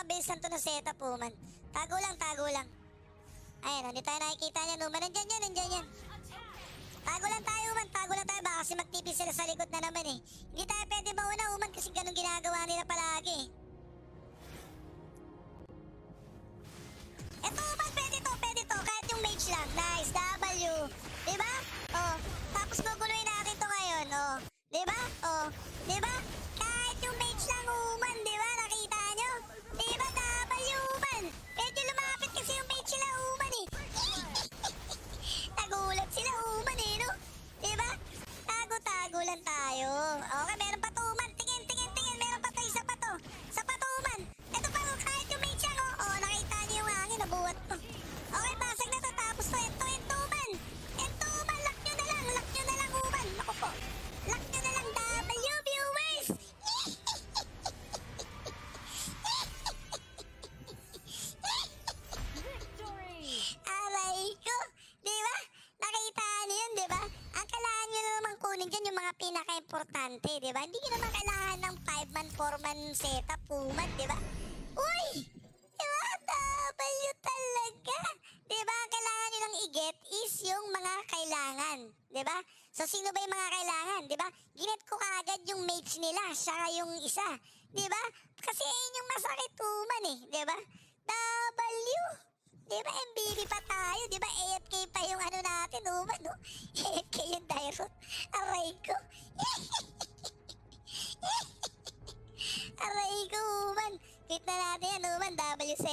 mabilisan to na setup, Uman. Tago lang, tago lang. Ayan, hindi tayo nakikita niya, Uman. Nandyan yan, nandyan yan. Tago lang tayo, Uman. Tago lang tayo. Baka kasi magtipis sila sa likod na naman eh. Hindi tayo pwede mauna, Uman, kasi ganun ginagawa nila palagi. Eto, Uman, pwede to. Kahit yung mage lang. Nice, W. Diba? Oh, tapos guguluhin natin to ngayon, oh. Diba? Oh, diba? Kahit yung mage lang, Uman, diba? Nakita nyo? Diba, W, Uman? Medyo lumapit kasi yung mage sila, Uman eh. Nagulat sila, Uman eh, no? Diba? Tago-tago lang tayo. Okay, meron pa to, Uman. Tingin. Meron pa to, isa pa to. Isa pa to, Uman. Ito pa, kahit yung mage lang, oh. Oh, nakita nyo yung hangin, nabuhat to. Okay, basag na to. Tapos to, ento, Uman. Ento, Uman. Lock nyo na lang, Uman. Naku po. Lock nyo na lang, W viewers. Aray ko. Diba? Nakita nyo yun, diba? Ang kailangan nyo na naman kunin dyan yung mga pinaka-importante, diba? Hindi nyo naman kailangan ng 5-man, 4-man setup, Uman, diba? Uy! Diba? W talaga. Diba? Ang kailangan nyo lang i-get is yung mga kailangan. Diba? So, sino ba yung mga kailangan? Diba? Ginet ko kaagad yung mates nila, saka yung isa. Diba? Kasi yun yung masakit, Uman eh. Diba? W. Diba, MVP pa tayo? Diba, AFK pa yung ano natin, Uman, no? AFK yung Dairot. Aray ko. Aray ko, Uman. Tweet na natin yan, Uman. W sa